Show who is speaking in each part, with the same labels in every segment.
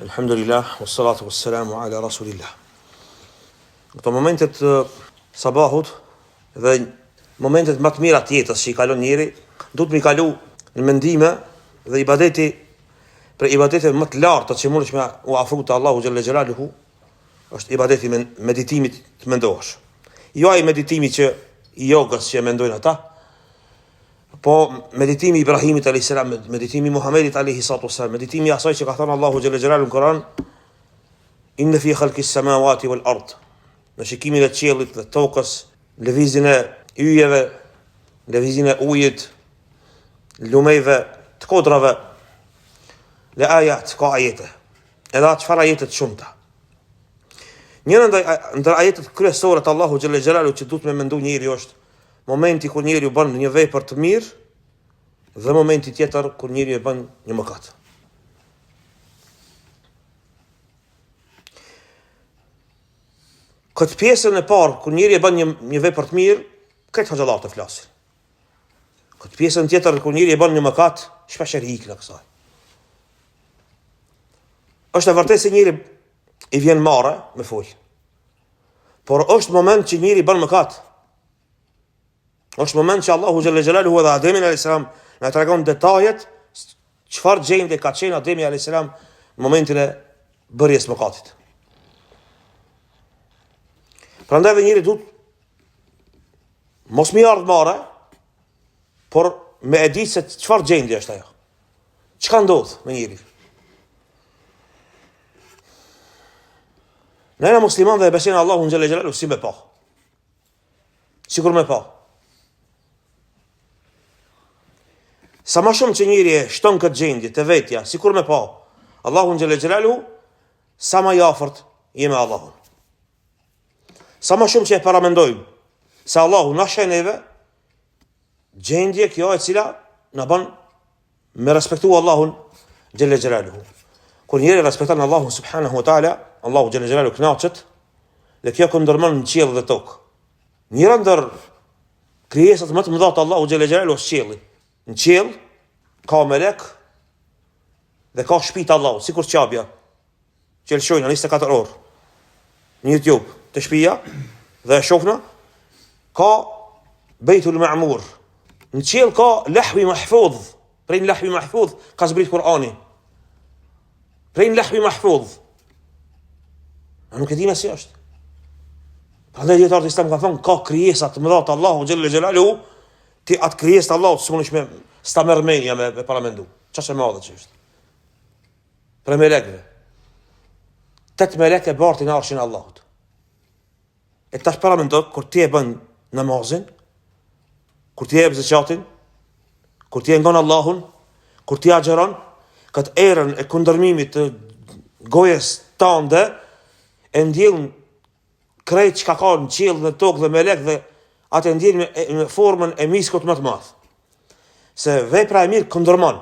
Speaker 1: Alhamdulillah, wassalatu wassalamu ala rasulillah. Këto momentet sabahut dhe momentet më të mira të jetës që i kalon njeri, duhet me i kalu në mendime dhe ibadeti për ibadetet më të larta që mundesh me u afru te Allahu xhalla xhelaluhu, është ibadeti me meditimit të mendosh. Jo ai meditimi që i jogës që mendojnë ata, po meditimi Ibrahimit alayhis salam, meditimi Muhamedit alayhi salatu wassalam, meditimi asaj që ka thënë Allahu xhalla xhelalu në Kur'an, inna fi khalqis samawati wal ard. Në shikimin e qiellit dhe tokës, lëvizjen e yjeve, lëvizjen e ujit, lumejve, të kodrave, le ayat, ka ajete. Edhe çfarë ajete të shumta. Njëra ndër ajetet kryesore të Allahu xhalla xhelalu që duhet me mendu njeriu është momenti kur njeriu bën një vepër të mirë dhe momenti tjetër kur njeriu e bën një mëkat. Këtë pjesën e parë kur njeriu e bën një vepër të mirë, këtë xhallar të flasin. Këtë pjesën tjetër kur njeriu e bën një mëkat, shpesh i ikën kësaj. Është e vërtetë se njeriu i vjen marrë me fol. Por është moment që njeriu bën mëkat. Është moment që Allahu xhalla xhelaluhu dhe Ademi alayhis salam na tregon detajet çfarë gjendje ka qenë Ademi alayhis salam në momentin e bërjes së mëkatit. Prandaj dhe njeriu duhet mos më ardh marrë, por me e ditë se çfarë gjendje është ajo. Çka ndodh me njeriu? Nëna musliman dhe e besojnë Allahun xhalla xhelaluhu si me pa. Sigur me pa. Sa më shumë që njëri e shton këtë gjendje të vetja, sikur me pa Allahun xhalla xhelaluhu, sa më i afërt jemi Allahun. Sa më shumë që e paramendojmë se Allahu na sheh neve, gjendje kjo e cila na bën me respektu Allahun xhalla xhelaluhu. Kur njëri respekton Allahun subhanahu wa taala, Allahu xhalla xhelaluhu kënaqet dhe kjo kundërmon në qiell dhe tokë. Njëra ndër krijesat më të mëdha të Allahu xhalla xhelaluhu është qielli. Në qiell ka melek dhe ka shtëpi të Allahut, sikur çabja që lëshojnë 24 orë në YouTube të shtëpia dhe e shohna, ka Beitul Ma'mur. Në qiell ka Lahwi Mahfudh, prej Lahwi Mahfudh ka zbrit Kur'ani. Prej Lahwi Mahfudh. A nuk e dina si është? Prandaj dietar të Islam ka thonë ka krijesa të mëdha të Allahu xhalla xhelaluhu, ti atë krijesë të Allahut s'mundesh me sta merrmenja me paramendu. Çfarë më madhe që është? Për melekëve. 8 melekë bartin arshin e Allahut. E tash paramendo kur ti e bën namazin, kur ti e jep zakatin, kur ti e ngon Allahun, kur ti agjeron, këtë erën e kundërmimit të gojes tënde e ndjellën krejt çka ka në qiell dhe tokë dhe melek dhe atë ndjell me formën e miskut më të madh. Se vepra e mirë kundërmon.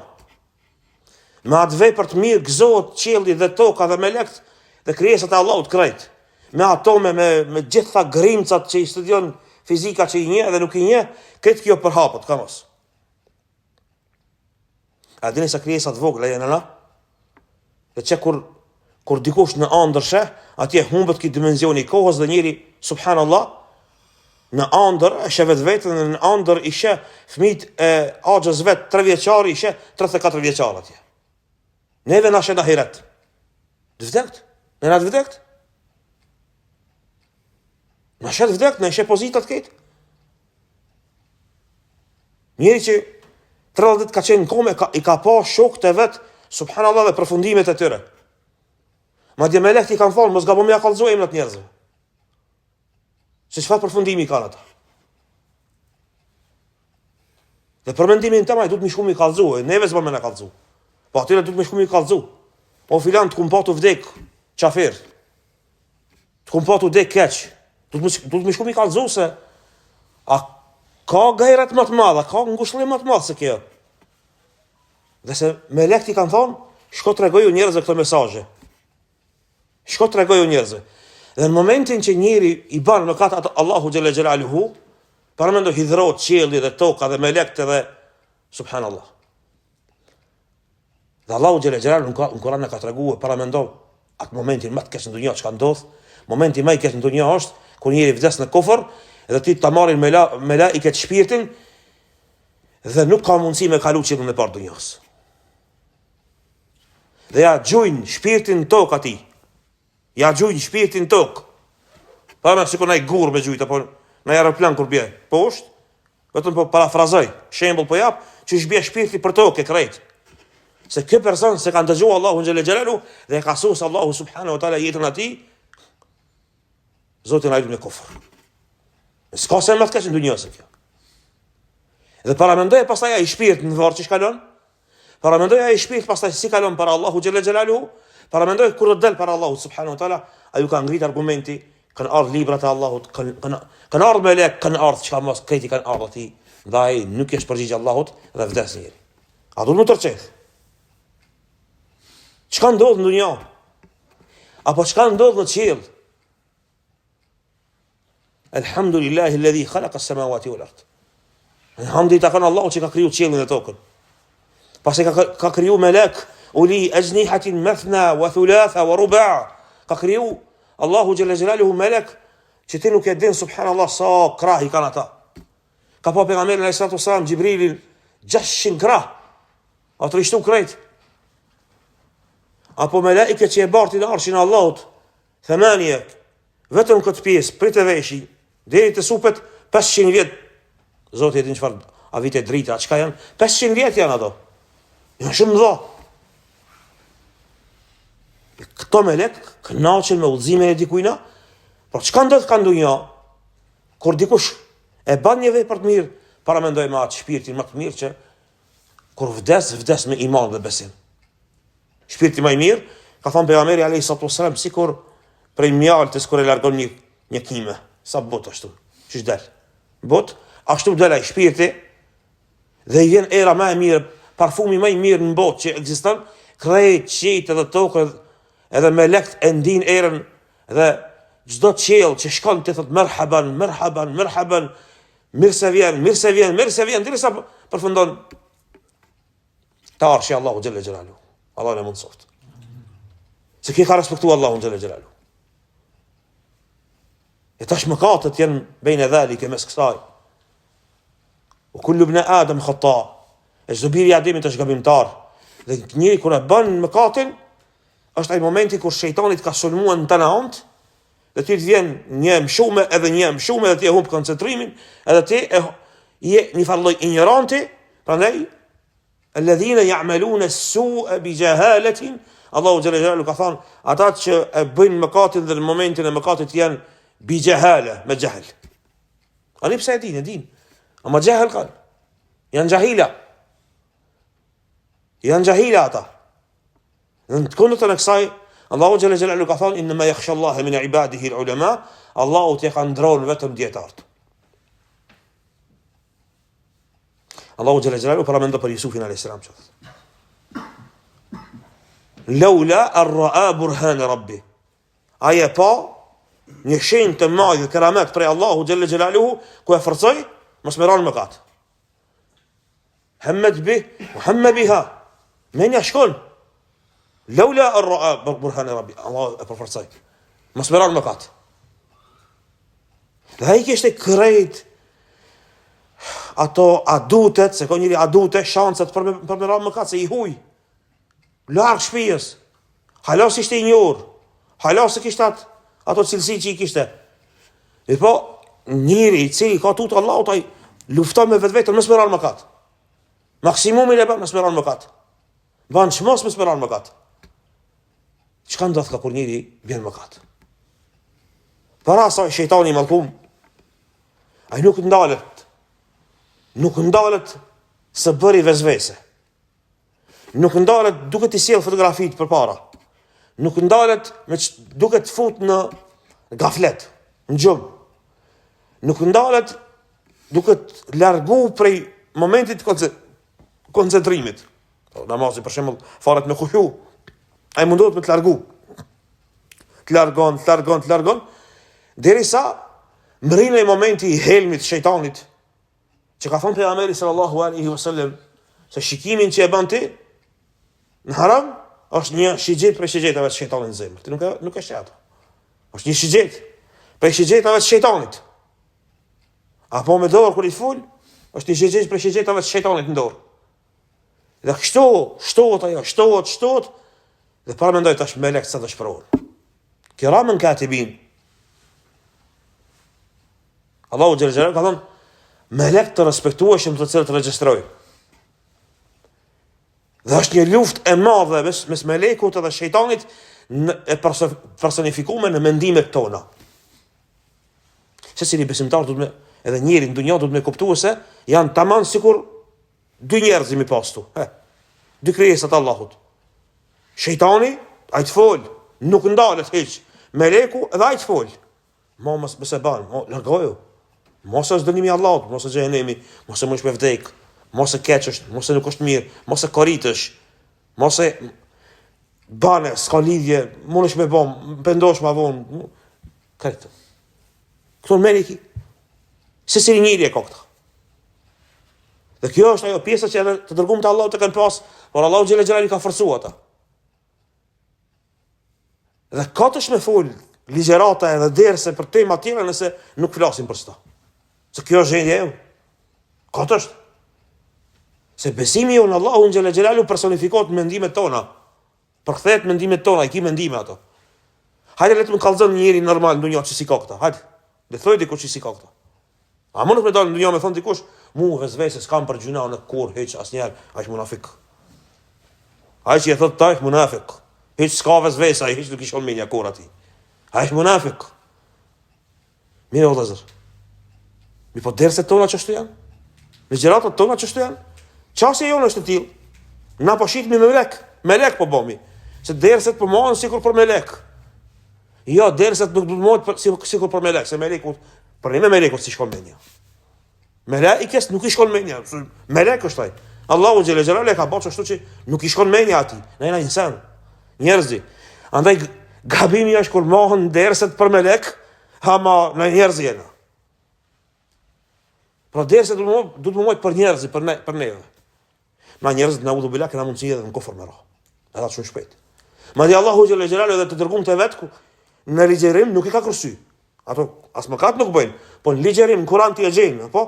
Speaker 1: Me atë vepër të mirë gëzohet qielli dhe toka dhe melekt dhe krijesat e Allahut krejt. Me atome, me gjitha grimcat që i studion fizika që i njeh dhe nuk i njeh, këtë kjo përhapet, ka mos. A dini sa krijesat vogla janë ana? Dhe që kur dikush në ëndër sheh, atje humbet ky dimensioni i kohës dhe njëri subhanallahu në ëndër e sheh vetën, në ëndër i sheh fëmijët e axhës vet 3 vjeçar, i sheh 34 vjeçar atje. Neve na sheh në ahiret. Vdekt? Ne na vdekt? Na sheh vdekt, ne sheh pozitat këtë. Njëri që 30 ka qenë në kome, i ka pa shokët e vet, subhanallahu, dhe përfundimet e tyre. Madje melekët i kanë thonë, mos gabon me ja kallëzoj emrat njerëzve. Se çfarë përfundimi kanë ata. Dhe për mendimin tëmaj duhet më shkumi kallëzoj, neve s'bën me na kallëzoj. Po atyre duhet më shkumi kallëzoj. O filan të kum pa të vdek qafer. Të kum pa të vdek keq. Duhet më shkumi kallëzoj se a ka gajrat më të madha, ka ngushëllim më të madh se kjo. Dhe se melekët i kanë thonë, shko tregoju njerëzve këto mesazhe. Shko tregoju njerëzve. Dhe në momentin që njëri i bën mëkat atë Allahu xhalla xhelaluhu, paramendo hidhrohet qielli dhe toka dhe melekët dhe subhanallahu. Dhe Allahu xhela xhelalu në Kur'an na ka treguar para mendo atë momentin më të keq në dunjë çka ndodh. Momenti më i keq në dunjë është kur njëri vdes në kufër dhe ti ta marrin melaiket shpirtin dhe nuk ka mundësi me kalu qilën e parë dunjës. Dhe ja gjujnë shpirtin tokë ati. Ja gjujnë shpirtin tokë. Pa me sikur nëjë gurë me gjujtë, apo në aeroplan kur bje poshtë, vetëm po parafrazoj, shembull po jap, që shbje shpirti për tokë e krejtë. Se kë person se ka ndëgjuar Allahu xhelle xhelalu dhe ka thosur Allahu subhanahu wa taala jetën atij, Zoti na i në kufër. S'ka se më të keq në dunjë se kjo. Dhe paramendoj pastaj ai shpirt në varr që shkalon. Paramendoj ai shpirt pastaj si kalon para Allahu xhelle xhelalu, paramendoj kur do del para Allahu subhanahu wa taala, ai ka ngrit argumenti, kanë ardhur librat e Allahut, kanë ardhur melek, kanë ardhur çka mos kreti kanë ardhur ti, ndaj nuk është përgjigj Allahut dhe vdes njëri. A do të tërçet? Çka ndodh në dunjë? Apo çka ndodh në qiell? Alhamdulillahi alladhi khalaqa as-samawati wal ard. Alhamdulillah kan Allahu që ka kriju qiellin dhe tokën. Pasi ka kriju melek, uli ajnihatin mathna wa thulatha wa ruba'. Ka kriju Allahu xhalla xhelaluhu melek që ti nuk e din subhanallahu sa krah i kanë ata. Ka pa pejgamberin alayhi salatu wasalam Xhibrilin 600 krah. Ato ishtu krejt. Apo melaiket që e bartin arshin e Allahut, thamania, vetëm këtë pjesë prit e veshi deri te supet 500 vjet. Zoti e din çfarë a vite drita, çka janë? 500 vjet janë ato. Janë shumë dha. Këto melek kënaqen me udhëzimin e dikujna, por çka ndodh ka ndonjë? Kur dikush e bën një vepër të mirë, para mendoj me atë shpirtin më të mirë që kur vdes me iman dhe besim. Shpirti më i mirë, ka thënë pejgamberi alayhi salatu wasalam, sikur prej mjaltës kur e largon një kime, sa bot ashtu, çish dal. Bot, ashtu del ai shpirti dhe i vjen era më e mirë, parfumi më i mirë në botë që ekziston, krejt qiejt edhe tokën edhe melekt e ndin erën dhe çdo qiell që shkon të thot merhaban, merhaban, merhaban, mirë se vjen, derisa përfundon te arshi Allahu xhalla xhelalu. Allah në mund soft. Se ki ka respektu Allahu xhalla xhelalu. E tash mëkatet janë bejnë dhalike mes kësaj. U kullu ibn Adam khata. E çdo biri i Ademit është gabimtar. Dhe njëri kur e bën mëkatin, është ai momenti kur shejtani ka sulmuar në tanant, dhe ti të vjen një mshume dhe ti e humb koncentrimin, edhe ti je një farlloj ignoranti, prandaj alladhina ya'maluna as-su'a bi jahalatin, Allahu xhalla xhelalu ka thënë, ata që e bëjnë mëkatin dhe në momentin e mëkatit janë bi jahala, me jahl. Ani pse e din, ama jahl kanë. Janë jahila ata. Në kundërtën e kësaj, Allahu xhalla xhelalu ka thënë inma yakhsha Allaha min ibadihi al-ulama, Allahu t'i ka ndron vetëm dietarët. Allahu xhalla xhelalu paramendo për Yusufin alayhis salam çfarë? Laula ar-ra'a burhan rabbi. Aja pa një shenjë të madhe keramet prej Allahu xhalla xhelaluhu ku e forcoi mos më ran mëkat. Hamad bi, Muhammad biha. Men yashkon. Laula ar-ra'a burhan rabbi. Allah e forcoi. Mos më ran mëkat. Dhe ai kishte krejt ato adutet, se ka njëri adute, shanset për me ra mëkat, se i huj. Larg shpijës. Halas ishte i njohur. Halas e kishte ato cilësi që i kishte. E po, njëri i cili ka tutë Allahut, ai lufton me vetën, mos më ra mëkat. Maksimumin e bën, mos më ra mëkat. Ban çmos mos më ra mëkat. Çka ndodh ka kur njëri bën mëkat? Para sa shejtani mallkum, ai nuk ndalet se bëri vezvese. Nuk ndalet duke t'i sjell fotografit përpara. Nuk ndalet duke të fut në gaflet, në gjumë. Nuk ndalet duke të largu prej momentit koncentrimit. Namazi për shembull faret me khushu. Ai mundohet me të largu. Të largon derisa mrin në momenti i helmit shejtanit, që ka thënë pejgamberi sallallahu alaihi wasallam se shikimin që e bën ti Në haram është një shigjet prej shigjetave të shejtanit në zemër. Ti nuk e sheh ato. Është një shigjet prej shigjetave të shejtanit. Apo me dorë kur i ful, është një shigjet prej shigjetave të shejtanit në dorë. Dhe shtohet ajo, shtohet, dhe para mendoj tash me lek sa të shpëror. Kiramen katibin. Allahu xhel xhelal ka thënë melek të respektueshëm të cilët regjistrojnë. Dhe është një luftë e madhe mes melekut dhe shejtanit e personifikuar në mendimet tona. Secili besimtar duhet me edhe njëri në dunjë duhet me kuptuar se janë tamam sikur dy njerëz mi pastu. Dy krijesat Allahut. Shejtani ai të fol, nuk ndalet hiç. Meleku edhe ai të fol. Mos e ban, largoju. Mos është dënimi i Allahut, mos është xhenemi, mos e mësh me vdek, mos e keqësh, mos e nuk është mirë, mos e korritësh, mos e bane, s'ka lidhje, mundesh me bom, pendosh ma vonë. Këtë. Këto meleki. Secili njëri e ka këta. Dhe kjo është ajo pjesa që edhe të dërguar të Allahut të kanë pas, por Allahu xhela xhelali ka forcuar ata. Dhe katësh me fol ligjërata edhe derse për tema tjera nëse nuk flasim për sta. Se kjo është gjendja e katësh. Se besimi jo në Allahun xhela xhelalu personifikohet në mendimet tona. Përkthehet mendimet tona, i ki mendime ato. Hajde le të më kallzon njëri normal në dunjë që si ka këta. Hajde. Le thoj dikush që si ka këta. A mund të më dalë në dunjë me thon dikush, mu vezvese s'kam për gjuna në kur hiç asnjëherë, ai është munafik. Ai që thot taj munafik. Hiç s'ka vezvese, ai hiç nuk i shkon menja kur aty. Ai është munafik. Mirë o Lazar. Mi po derset tona çështu janë? Ligjëratat tona çështu janë? Çështja jonë është e tillë. Na po shitmi me melek po bomi. Se derset po mohon sikur për melek. Jo, derset nuk do të mohon sikur për melek, se meleku për ne melekut si shkon menja. Melekës nuk i shkon menja. Melek është ai. Allahu xhela xhelal e ka bërë kështu që nuk i shkon menja atij. Ne jena insan. Njerëzi. Andaj gabimi është kur mohon derset për melek, ama në njerëz jena. Por derset do të mohoj për njerëz, për ne. Na njerëzit na udhë bila që na mundësi edhe në kofër me rah. Edhe shumë shpejt. Madje Allahu xhela xhelal edhe të dërguar të vet në ligjerim nuk i ka kursy. Ato as mëkat nuk bëjnë, po në ligjerim në Kur'an ti e gjen, apo?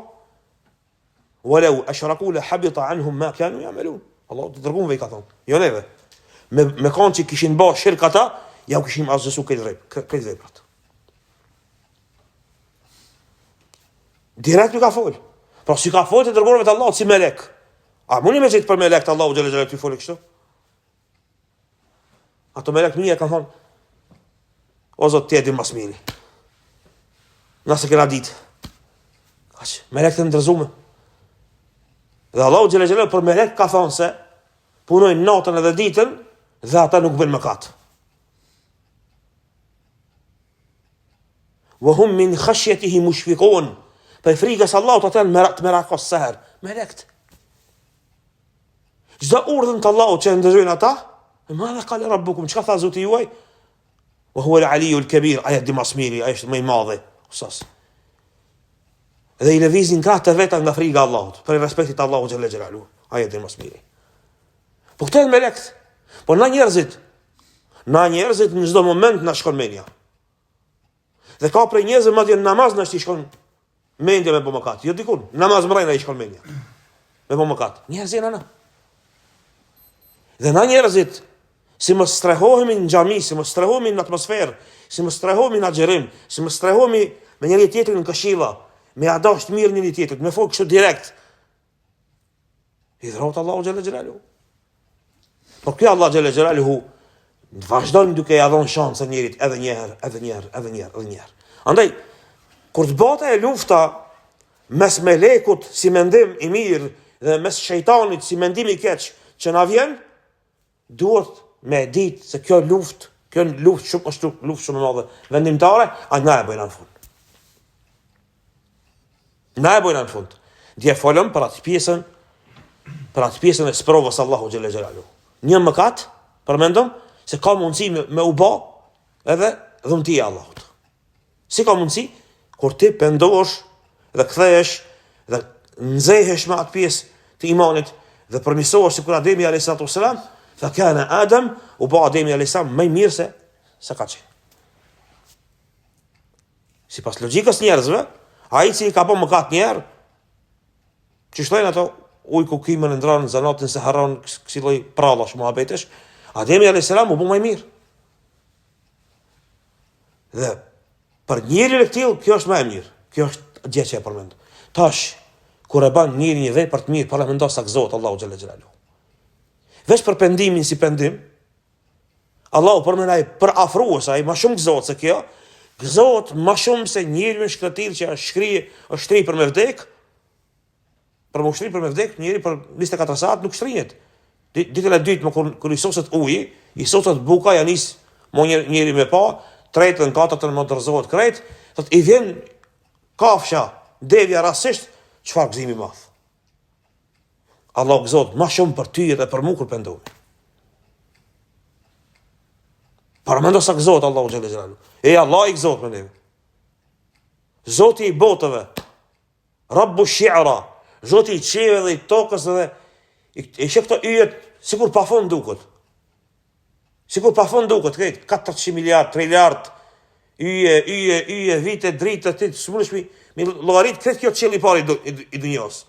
Speaker 1: Walau ashraku la habita anhum ma kanu ya'malun. Allahu të dërguar ve ka thonë. Jo neve. Me kanë që kishin bërë shirk ata, ja u kishim azhësu këtë veprat. Direkt nuk ka fol. Por si ka fol të dërguarve të Allahut si melek. A mundi me gjithë për melek të Allahu xhela xhela ti fol kështu? Ato melek mia kanë thonë o Zot ti e di më së miri. Nëse kena ditë. Aq, melek të ndërzuar. Dhe Allahu xhela xhela për melek ka thonë se punojnë natën edhe ditën dhe ata nuk bëjnë mëkat. Wa hum min khashyatihi mushfiqun. Për frikës Allahut ata të merakos seher. Melekt. Çdo urdhën të Allahut që ndëgjojnë ata, ma dhe qala rabbukum, çka tha Zoti juaj? Wa huwa al-aliyyu al-kabir, ai di masmiri, ai është më i madhi. Usas. Dhe i lëvizin kratë veta nga frika Allahut, për respektit të Allahut xhalla xhelalu. Ai di masmiri. Po këto janë melekt. Po na njerëzit në çdo moment na shkon mendja. Dhe ka prej njerëzve madje në namaz na shkon mendja me mëkat. Jo dikun, namaz mbrojnë ai shkon mendja. Me mëkat. Njerëz janë ana. Dhe na njerëzit, si më strehohemi në xhami, si më strehohemi në atmosferë, si më strehohemi në xherim, si më strehohemi me njëri tjetrin në këshilla, me adash të mirë njëri tjetrit, me fol kështu direkt. I dhrot Allahu xhalla xhelalu. Por kjo Allah xhalla xhelalu vazhdon duke ia dhënë shansën njerit edhe një herë. Andaj kur të bota e lufta mes melekut si mendim i mirë dhe mes shejtanit si mendim i keq që na vjen, duhet me ditë se kjo luftë është luftë shumë e madhe vendimtare, a na e bëjnë në fund. Na e bëjnë në fund. Dje folëm për atë pjesën e sprovës Allahu xhalla xhelalu. Një mëkat, përmendëm se ka mundësi me u bë edhe dhuntia e Allahut. Si ka mundësi kur ti pendohesh dhe kthehesh dhe nxehesh me atë pjesë të imanit dhe përmirësohesh sikur Ademi alayhis salam, Fa kana Adam, u bë Ademi alayhis salam më mirë se ka qenë. Sipas logjikës njerëzve, ai që i ka bën mëkat një herë, që shtojnë ato uj ku kimën e ndranë, zanatin se haron, kësi lloj prallash, muhabetesh, Ademi alayhis salam u bë më mirë. Dhe për njëri e tillë, kjo është më e mirë. Kjo është gjë që e përmend. Tash, kur e bën njëri një vepër të mirë, para mendos sa gëzohet Allahu xhalla xhelalu. Veç për pendimin si pendim, Allahu përmendai për afrues, ai më shumë gëzohet se kjo, gëzohet më shumë se njeriu në shkretir që është shtri për me vdek. Për më shtri për me vdek, njëri për 24 saat nuk shtrihet. Ditën e dytë kur i soset uji, i soset buka, ja nis mo njëri me pa, tretën, katërtën më dorëzohet krejt, thot i vjen kafsha, devja rastisht, çfarë gëzimi i madh. Allah gëzohet më shumë për ty dhe për mua kur pendohem. Para mendo sa gëzohet Allahu xhalla xhelalu. Allah i gëzohet me neve. Zoti i botëve, Rabbu shi'ra, Zoti i qiellit dhe i tokës dhe i sheh këto yjet sikur pafund duket. Sikur pafund duket, krejt 400 miliard, triliard yje, vite, dritë, ti smunesh mi llogarit krejt kjo qielli i parë i dunjos.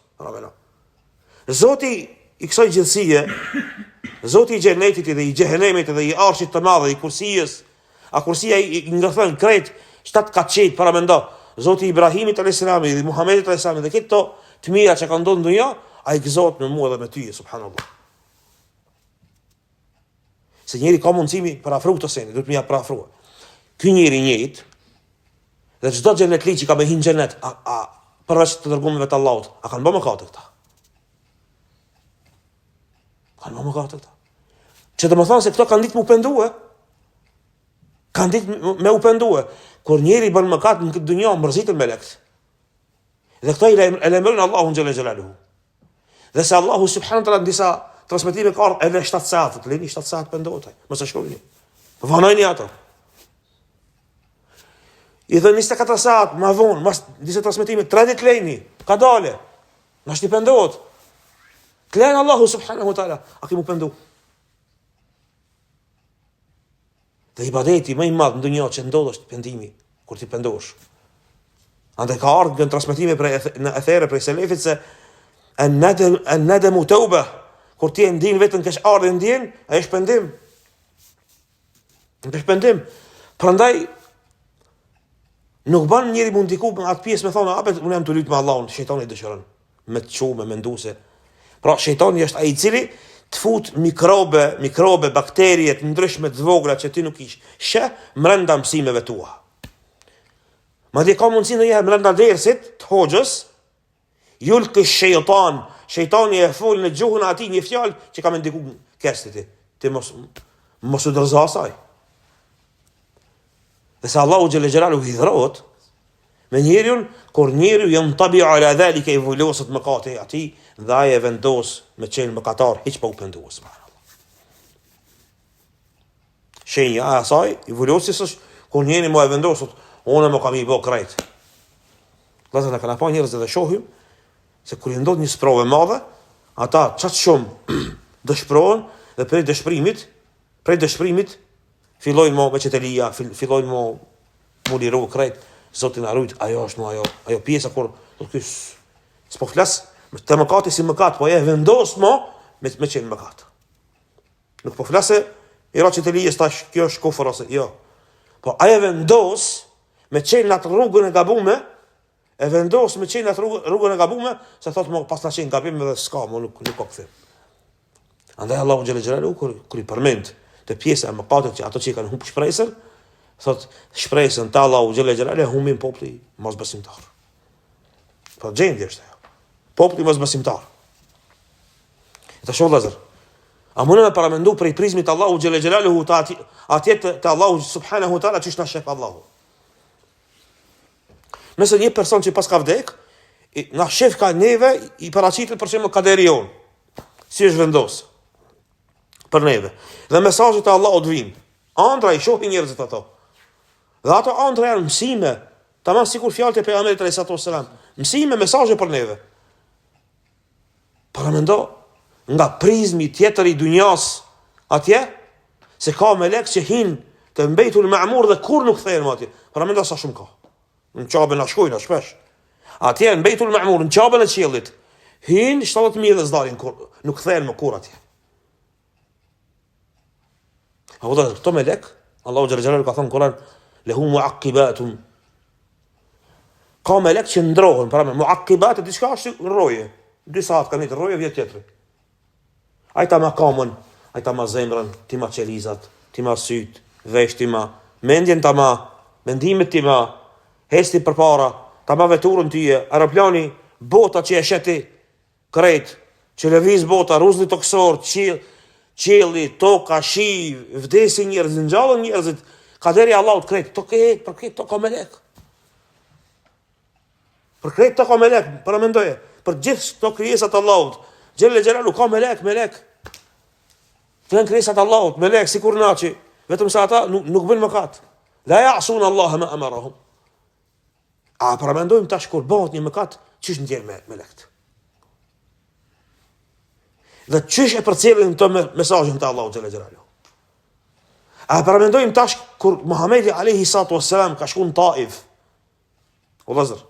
Speaker 1: Zoti i kësaj gjithësie, Zoti i xhenetit dhe i xhehenemit dhe i arshit të madh dhe i kursijës, a kursia i ngërthon krejt 7 kaçit para mendo. Zoti i Ibrahimit alayhis salam dhe Muhamedit alayhis salam dhe këto të mira që kanë ndodhur në dunjë, ai gëzohet me mua dhe me ty, subhanallahu. Se njeri ka mundësimi për afru këtë seni, duhet më ja për afrua. Ky njeri njëjtë, dhe çdo xhenetli që ka me hinë xhenet, përveç të dërgumeve të Allahut, a kanë bë mëkate këta? Kanë bë mëkate këta. Që do të thonë se këto kanë ditë më pendue. Kanë ditë me u pendue. Kur njeri bën mëkat në këtë dunjë, mërzitën me lekt. Dhe këta e lemërën Allahu xhalla xhelaluhu. Dhe se Allahu subhanahu wa taala në disa transmetime ka edhe 7 saat, të lini 7 saat pendohet. Mos e shkruani. Vanojni ato. I dhe 24 saat, ma vonë, mas disa transmetime, 3 ditë lejni, ka dale, në është një pendohet. Të lejnë Allahu subhanahu wa ta'ala, a ki mu pendu. Dhe ibadeti më i madh në dunjë që ndodh është pendimi, kur ti pendohesh. Andaj ka ardhur në transmetime në ethere prej selefit se an-nadamu tauba, kur ti e ndin vetën kesh ardhur ndjen, ai është pendim. Është pendim. Prandaj nuk ban njëri mund diku me atë pjesë me thonë, unë jam të lutë me Allahun, shejtani dëshiron me të çu me menduse. Pra shejtani është ai i cili të fut mikrobe, bakterie të ndryshme të vogla që ti nuk i sheh brenda mësimeve tua. Madje ka mundësi ndonjëherë brenda dersit të hoxhës, yulqi shejtani e fol në gjuhën e atij një fjalë që ka më ndiku kestit ti. Ti mos u dorëzo asaj. Dhe se Allahu xhalla xhelaluhu hidhrot me njeriun, kur njeriu yantabi ala dhalika i vulosat mëkate atij dhe ai e vendos me qenë mëkatar, hiç pa u penduar, subhanallahu. Shenja e asaj i vulosis është kur njeri më e vendosut, unë më kam i bë krejt. Vëllazër, na kanë pa njerëz dhe shohim se kur i ndodh një sprovë e madhe, ata çat shumë dëshpërohen dhe prej dëshpërimit fillojnë me qetelia, fillojnë me liru krejt, Zotin na rujt, ajo është ajo pjesa kur do ky s'po flas te mëkati si mëkat, po e vendos me qenë mëkat. Nuk po flasë i qetelia tash kjo është kufër ose jo. Po ai e vendos me qenë atë rrugën e gabuar, e vendos me qenë atë rrugën e gabuar, se thotë më pas na qenë gabim edhe s'ka, nuk ka kthem. Andaj Allahu xhalla xhelalu kur i përmend të pjesa e mëkatit që ato që kanë humb shpresën, thot shpresën te Allahu xhalla xhelalu humbin populli mosbesimtar. Po gjendje është ajo. Populli mosbesimtar. Eta shoh Lazar. A mundem të paramendu prej prizmit Allahu xhalla xhelalu atje te Allahu subhanahu wa taala çish na shef Allahu. Nëse një person që pas ka vdek, na shef ka neve i paraqitet për shembull kaderion. Si është vendos për neve. Dhe mesazhet e Allahut vijnë. Andra i shohin njerëzit ato. Dhe ato andra janë mësime, tamam sikur fjalët e pejgamberit alayhis salam. Mësime, mesazhe për neve. Para mendo nga prizmi tjetër i dunjas, atje, se ka melek që hinë të Bejtul Ma'mur dhe kur nuk kthehen atje. Para mendo sa shumë ka. Në qabën na shkojnë shpesh. Atje në Bejtul Ma'mur, në qabën e qiellit, hinë 70.000 dhe zdalin kur nuk kthehen më kur atje. Apo do këto melek, Allahu xhallahu xhallahu ka thënë në Kur'an, lehu mu'aqibatun. Ka melek që ndrohen, para me mu'aqibat diçka është rroje. 2 saat kanë të rroje vjet tjetër. Ai ta ma kamën, ai ta ma zemrën, ti ma qelizat, ti ma syt, vesh ti ma, mendjen ta ma, mendimet ti ma, hesti përpara, ta ma veturën tyje, aeroplani, bota që e sheti krejt, që lëviz bota, ruzli toksor, qielli, toka, shi, vdesin njerëzit, ngjallën njerëzit, kaderi Allahut krejt, për krejt to ka melek. Për krejt to ka melek, para mendoje, për gjithë to krijesat Allahut, Gjelle Gjelalu ka melek. Të janë krijesat Allahut, melek sikur naçi, vetëm se ata nuk bëjnë mëkat. La ya'sun Allah ma amarahum. A para mendojmë tash kur bëhet një mëkat, çish ndjen me melekt. Dhe çish e përcjellin këto mesazhin të Allahut Gjelle Gjelalu. A para mendojmë tash kur Muhamedi alayhi salatu wassalam ka shkuar në Taif. O vëllazër,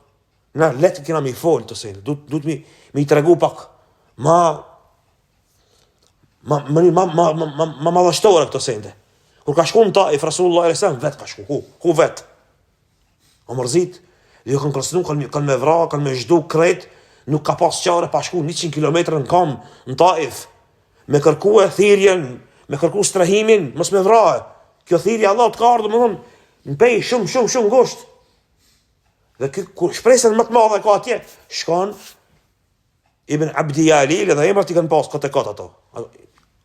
Speaker 1: na letë kena mi fol të sejnë, duhet mi tregu pak ma madhështore këto sejnë. Kur ka shku në Taif, Rasulullah e vet ka shku, ku vet? O mërzit, jo kanë kërstinu, kanë me vra, kanë me zhdu kret, nuk ka pas qare, pa shku 100 km në kam, në Taif, me kërku e thirjen, me kërku strahimin, mos me vra. Kjo thirje Allah të ka ardhë, më thonë, në pej shumë gosht. Dhe kur shpresën më të madhe ka atje, shkon Ibn Abdi Jalil, dhe emrat i kanë pas këtë e këtë ato.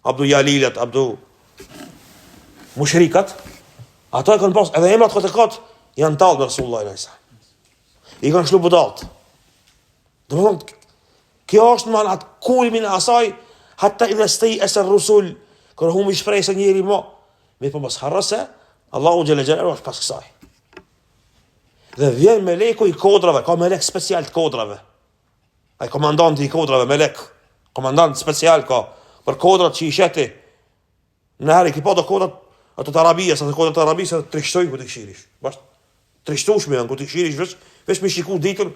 Speaker 1: Abdu Jalilet, Abdu Mushrikat, ato e kanë pas, edhe emrat këtë e këtë, janë talë me Rasulullah i Lajsa. I kanë shlu budat. Dhe më thonë, kjo është në atë kulmin e asaj, hatta i dhe stej esër rusul, kërë humi shpresën njeri mo, me për mos harrëse, Allahu Gjelle Gjelalu është pas kësaj. Dhe vjen meleku i kodrave, ka melek special të kodrave. Ai komandanti i kodrave, melek, komandant special ka, për kodrat që i sheti. Në herë, ki pa do kodrat, ato të Arabia, sa të kodrat të Arabia, sa të trishtojnë ku të këshirish. Bashtë, trishtushme janë ku të këshirish, vesh me shiku ditër,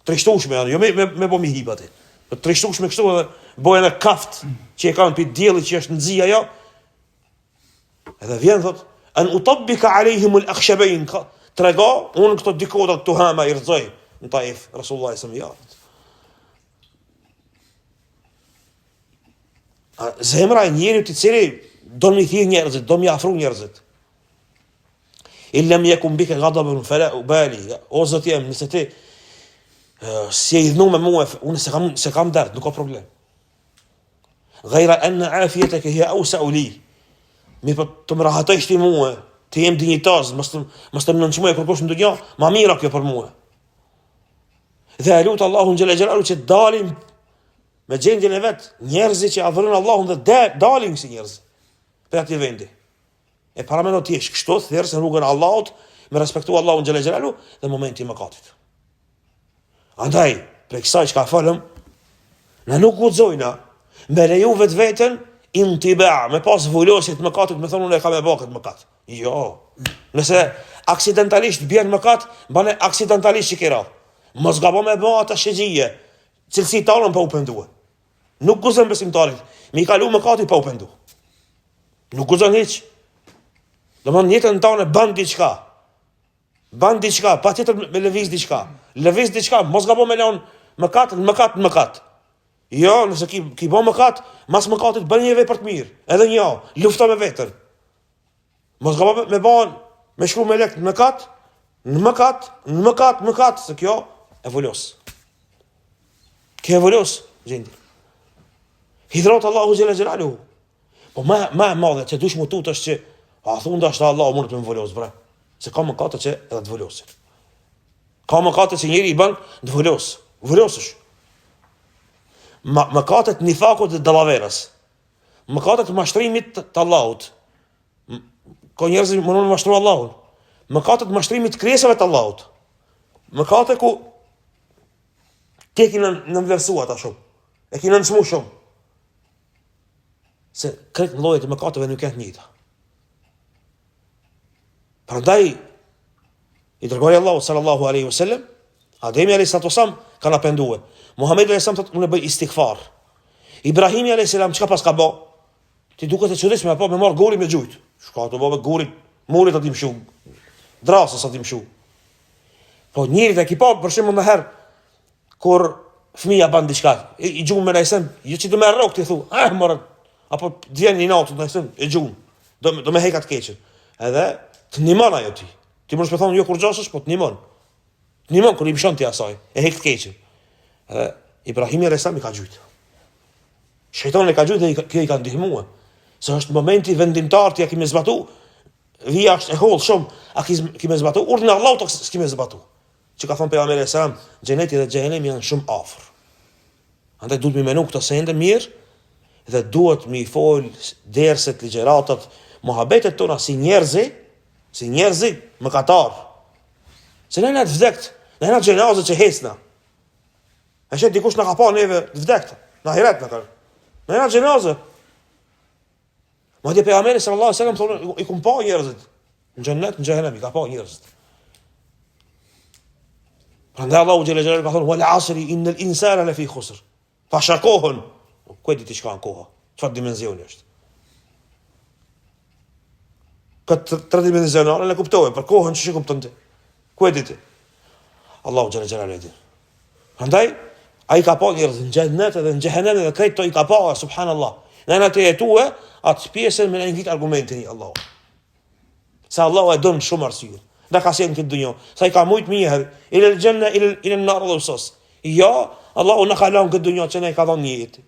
Speaker 1: trishtushme janë, jo me bo mi hibati. Trishtushme kështu edhe bojën e kaft, që e kanë për djeli që është në zia jo. Edhe vjen, thot, an utabbika alejhimul akhshabejn, të rega, unë këto dikodrat të hama i rëzoj në Taif, Rasulullah i sëmë jarët. Zemra e njeri të cili do mi thirë njerëzit, do mi afru njerëzit. Illem jekum bike gadabën fela u bali, o zët jem, nëse ti si e idhnu me mua, unë se kam dert, nuk ka problem. Gajra enë afjeteke hja ausa u li, mi për të më rahatojsh ti mua, të jem dinjitaz, mos të më nënçmoj kërkosh në dunja, ma mira kjo për mua. Dhe e lutë Allahun Gjelle Gjelalu që dalin me gjendjen e vet, njerëzit që adhurojnë Allahun dhe dalin si njerëz për atij vendi. E para mendo ti jesh kështu thjesht në rrugën e Allahut, me respektu Allahun Gjelle Gjelalu dhe momenti i mëkatit. Andaj, për kësaj që ka falëm, na nuk guxojna me leju vetveten intiba, me pas vullosit mëkatit, me thonë unë e kam e bë këtë mëkat. Jo. Nëse aksidentalisht bjen mëkat, bane aksidentalisht që kera. Mos gabo me bë ata shëgjije, cilësi talën pa u pëndue. Nuk guzën besimtarit, mi kalu mëkatit pa u pëndu. Nuk guzën hiq. Do më njëtën tane ban diqka. Ban diqka, pa tjetër me lëviz diqka. Lëviz diqka, mos gabo me leon mëkat. Jo, nëse ki bo mëkat, mas mëkatit bën një vepër të mirë. Edhe një, lufta me vetër. Mos gabo me ban, me shkru me lekt në mëkat, se kjo e vullos. Kjo e vullos, gjendi. Hidrat Allahu Gjelle Gjelalu. Po ma e madhe, që dush më tut është që, a thunda është Allah, mund të më vullos, bre. Se ka mëkate që edhe të vullosin. Ka mëkate që njëri i ban, të vullos. Vullosësh. Mëkatet nifakut dhe dallaverës. Mëkatet mashtrimit të Allahut. Ka njerëz që mënon mashtru Allahun. Mëkatet mashtrimit krijesave të Allahut. Mëkate ku ti e kina nënvlerësua ta shumë. E kina nësmu shumë. Se krejt llojet e mëkateve nuk janë të njëjta. Prandaj i dërgoi Allahu sallallahu alaihi wasallam, Ademi alayhis salam kanë penduar. Muhamedi alayhis salam thotë unë bëj istighfar. Ibrahimi alayhis salam çka pas ka bë? Ti duket të çuditshme apo me marr guri me gjujt. Shka të bëve gurit, murit aty mshu. Drasës aty mshu. Po njëri të ekipa, për shembull më herë, kur fëmija ban diçka, i gjumë me najsen, jo që do me rrok të thu, mërë, apo djenë një natët najsen, i gjumë, do me hejka të keqen. Edhe të nimon ajo ti. Ti më shpe thonë, jo kur gjasësh, po të nimon. Të nimon, kur i mshon ti asaj, e hejk të keqen. Edhe Ibrahimi alayhis salam i ka gjujtë. Shejtani ka gjujtë dhe kjo i ka ndihmua. Se është momenti vendimtar ti a kime zbatu, vija është e hollë shumë, a kime zbatu, urdhën e Allahut s'kime zbatu. Që ka thonë pejgamberi alayhis salam, xheneti dhe xhehenemi janë shumë afër. Andaj duhet mi menu këto sende mirë dhe duhet mi fol derset, ligjëratat, mohabetet tona si njerëzi mëkatar. Se ne na të vdekt, ne na xhenazë që hesna. A shet dikush na ka pa neve të vdekt, na heret na ka. Ne na xhenazë. Madje pejgamberi sallallahu alaihi wasallam thonë i kum pa njerëzit në xhennet, në xhehenem i ka pa njerëzit. Prandaj Allahu xhela xhela ka thonë wal asri innal insana lafi khusr. Pasha kohën, ku e di ti çka në koha, çfarë dimensioni është. Këtë tre dimensionale e kuptoj, për kohën ç'i kupton ti. Ku e di ti? Allahu xhela xhela e di. Prandaj ai ka pa njerëz në xhennet edhe në xhehenem edhe krejt to i ka pa, subhanallahu. Në anë të jetue, atë pjesën me në ngjitë argumentin i Allah. Se Allah e donë shumë arsye. Dhe ka si në këtë dunjo. Sa i ka mujtë mirë, ilë gjennë, ilë në nërë dhe usos. Ja, Allah në ka lanë këtë dunjo që ne i ka dhonë një jetë.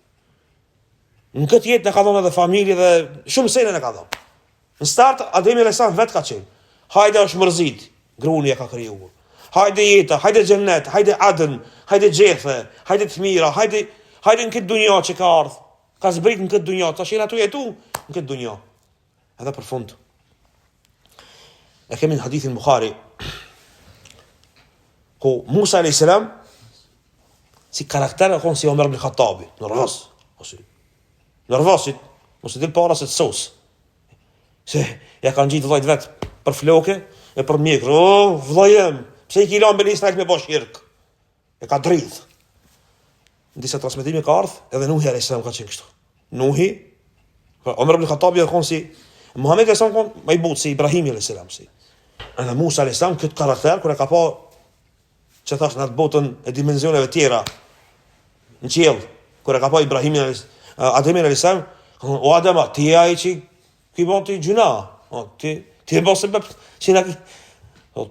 Speaker 1: Në këtë jetë në ka dhonë edhe familje dhe shumë sene në ka dhonë. Në start, Ademi alayhis salam vetë ka qenë. Hajde është mërzit, gruni e ka kriju. Hajde jeta, hajde gjennet, hajde adën, hajde gjethe, hajde të mira, hajde në këtë dunjo që ka ardhë. Ka zbrit në këtë dunja, ta shira tu jetu në këtë dunja. Edhe për fund. E kemi në hadithin Bukhari, ku Musa alayhis salam, si karakter e konë si Omer ibn Khattabi, nërvasit, mos e dil para se të sos. Se ja kanë gjitë vllajt vetë për floke, e për mjekër, vllajem, pse i kilan Beni Israil me bosh shirk? E ka dridh. Në disa transmetime ka ardhë, edhe Nuhi alayhis salam ka qenë kështu. Nuhi, Omer ibn Khattabi e konë si, Muhamedi alayhis salam konë më i butë si Ibrahimi alayhis salam si. Edhe Musa alayhis salam këtë karakter, kur e ka pa, që thash në atë botën e dimensioneve tjera, në qiell, kur e ka pa Ibrahimi Ademi alayhis salam, o Adema, ti e ai që ki bon ti gjuna, ti e bon se bëp, që na ki,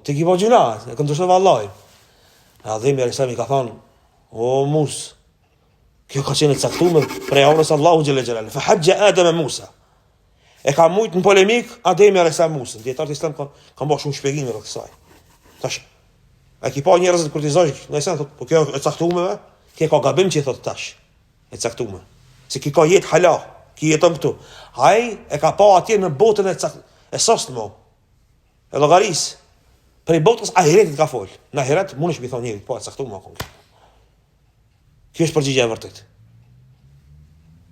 Speaker 1: ti ki bon gjuna, e këndërshë vallaj. Ademi alayhis salam i ka thonë, o Musa, kjo ka qenë caktuar prej orës Allahu xhela xhelal. Fa hajja Adam Musa. E ka mujt në polemik Ademi alayhis salam Musa. Dietarët islam kanë bërë shumë shpjegime rreth kësaj. Tash, a ki pa njerëz kur ti zoj, nëse thotë, po kjo e caktuar, kjo ka gabim që thotë tash. E caktuar. Se ki ka jetë hala, ki jeton këtu. Ai e ka pa atje në botën e sostmo. E llogaris. Për botës ahiretit ka fol. Në ahiret mundesh mi thonë njëri, po e caktuar më kon. Kjo është përgjigja e vërtet.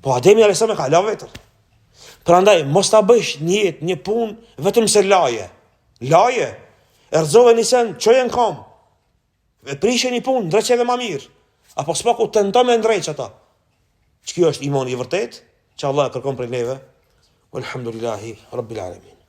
Speaker 1: Po Ademi alayhis salam ka la vetër. Prandaj mos ta bësh një jetë, një punë vetëm se laje. Laje. Erxove nisen çojen kam. E prishë një punë, ndreqe edhe më mirë. Apo s'paku tenton me ndreq ata. Kjo është imani i vërtet, që Allah e kërkon prej neve. Walhamdulillahi rabbil alamin.